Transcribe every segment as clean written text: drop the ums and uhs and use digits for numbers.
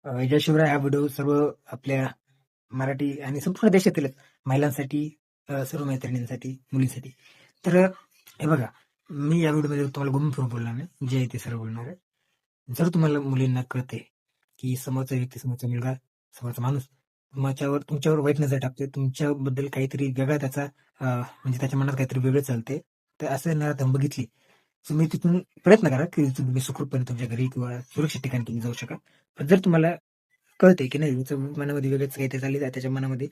जय शिवराय हा व्हिडिओ सर्व आपल्या मराठी आणि संपूर्ण देशातीलच महिलांसाठी, सर्व मैत्रिणींसाठी, मुलींसाठी. तर हे बघा, मी या व्हिडिओमध्ये तुम्हाला घुमून फिरून बोलणार नाही, जे आहे ते सर्व बोलणार आहे. जर तुम्हाला मुलींना कळते की समोरचा व्यक्ती, समोरचा मुलगा, समोरचा माणूस तुमच्यावर वाईट नजर टाकतोय, तुमच्याबद्दल काहीतरी वेगळा त्याचा म्हणजे त्याच्या मनात काहीतरी वेगळं चालतंय, तर असं नराधम बघितली, तुम्ही तिथून प्रयत्न करा की तुम्ही सुखरूपपणे तुमच्या घरी किंवा सुरक्षित ठिकाणी तुम्ही जाऊ शका. पण जर तुम्हाला कळते की नाही हिचं मनामध्ये वेगळंच काहीतरी चाललंय, त्याच्या मनामध्ये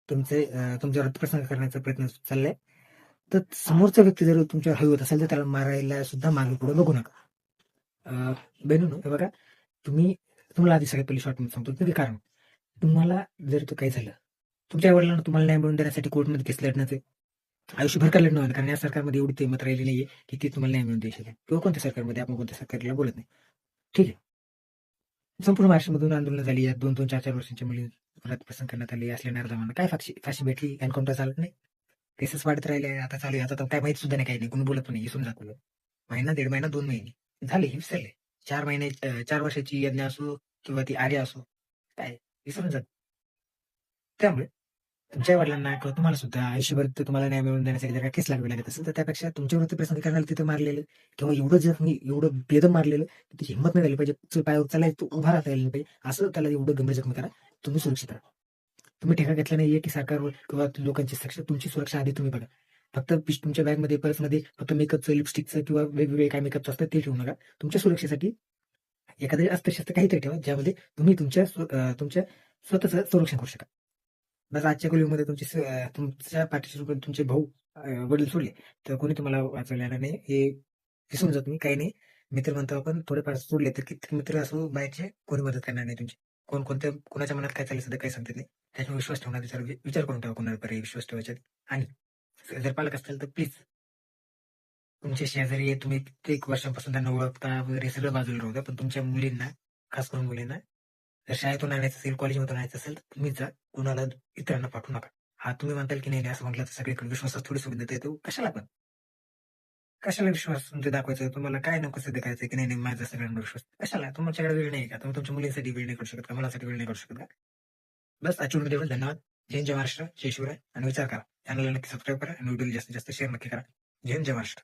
तुमच्यावर अतिप्रसंग करण्याचा प्रयत्न चाललाय, तर समोरचा व्यक्ती जर तुमच्यावर हवी होत असेल तर त्याला मारायला सुद्धा मागे पुढे बघू नका. बहिणीनो, हे बघा, तुम्हाला आधी सगळ्यात पहिली शॉर्ट मध्ये सांगतो की कारण तुम्हाला जर तो काही झालं, तुमच्या वडिलांना तुम्हाला न्याय मिळवून देण्यासाठी कोर्टमध्ये केस लढण्याचे आयुष्यभर का लढणं होणार, कारण या सरकारमध्ये एवढी हिंमत राहिली नाहीये की ते तुम्हाला न्याय मिळवून देऊ शकेल. किंवा कोणत्या सरकारमध्ये, आपण कोणत्या सरकारला बोलत नाही, ठीक आहे. संपूर्ण महाराष्ट्रामधून आंदोलन झाली, या 2-2, 4-4 वर्षांच्या मुली प्रसंग करण्यात आली. असल्या निर्धारांना काय फाशी भेटली? एन्काउंटर चालत नाही, केसेस वाढत राहिले. आता चालू आहे, आता तर काय माहित सुद्धा नाही, काही नाही, कोणी बोलत पण नाही, विसरून जातो. महिना, 1.5 महिना, 2 महिने झाले, हे विसरले. 4 वर्षाची यज्ञ असो किंवा ती आर्य असो, काय विसरून जात. त्यामुळे तुमच्या वडिलांना किंवा तुम्हाला सुद्धा आयुष्यभर ते तुम्हाला न्याय मिळवून देण्यासाठी जर केस लागवी लागत असेल, तर त्यापेक्षा तुमच्यावरती प्रसंग करण्याला तिथे मारलेलं किंवा एवढं जर तुम्ही एवढं बेदम मारलेलं, त्याची हिंमत नाही झाली पाहिजे, पायावर चालायला उभा राहता यायला पाहिजे, असं त्याला एवढं गंभीर जखमी करा, तुम्ही सुरक्षित राहा. तुम्ही ठेका घेतला नाहीये की सरकारवर किंवा लोकांची सुरक्षा, तुमची सुरक्षा आधी तुम्ही बघा. फक्त तुमच्या बॅगमध्ये, पर्समध्ये फक्त मेकअपचं, लिपस्टिकचं किंवा वेगवेगळे काय मेकअप असतात ते ठेवू नका. तुमच्या सुरक्षेसाठी एखादं अस्त्रशस्त्र काहीतरी ठेवा, ज्यामध्ये तुम्ही तुमच्या स्वतःचं संरक्षण करू शका. बस आजच्या कलियुगमध्ये तुमच्या पाठीशी तुमचे भाऊ, वडील सोडले तर कोणी तुम्हाला वाचवलं नाही, हे विसरून जा तुम्ही. काही नाही, मित्र म्हणतो आपण, थोडेफार सोडले तर किती मित्र असो बाहेरचे, कोणी मदत करणार नाही तुमची. कोणाच्या मनात काय चाललं सुद्धा काही सांगता नाही. त्याच्यावर विश्वास ठेवणार, विचार करून ठेवा कोणावर पर्यायी विश्वास ठेवायचा. आणि जर पालक असतील तर प्लीज, तुमचे शेजारी आहे, तुम्ही कित्येक वर्षांपासून त्यांना ओळखता वगैरे, सगळं बाजूला राहू द्या, पण तुमच्या मुलींना, खास करून मुलींना, जर शाळेतून आणायचं असेल, कॉलेजमधून आणायचं असेल, तर तुम्हीच जा, कुणाला इतरांना पाठवू नका. हा, तुम्ही म्हणताल की नाही असं म्हटलं तर सगळीकडे विश्वासात थोडी सुविधा येतो, कशाला विश्वास तुमचे दाखवायचा, तुम्हाला काय नको सिद्ध करायचं की नाही माझा सगळ्यांना विश्वास, कशाला? तुमच्याकडे वेळ नाही का? तुम्ही तुमच्या मुलींसाठी वेळ नाही करू शकत का? मुलासाठी वेळ नाही करू शकत का? बस आजच्या व्हिडिओ, धन्यवाद. जय महाराष्ट्र, जय शिवराय, आणि विचार करा, चॅनलला नक्की सबस्क्राईब करा आणि व्हिडिओला जास्तीत जास्त शेअर नक्की करा. जय महाराष्ट्र.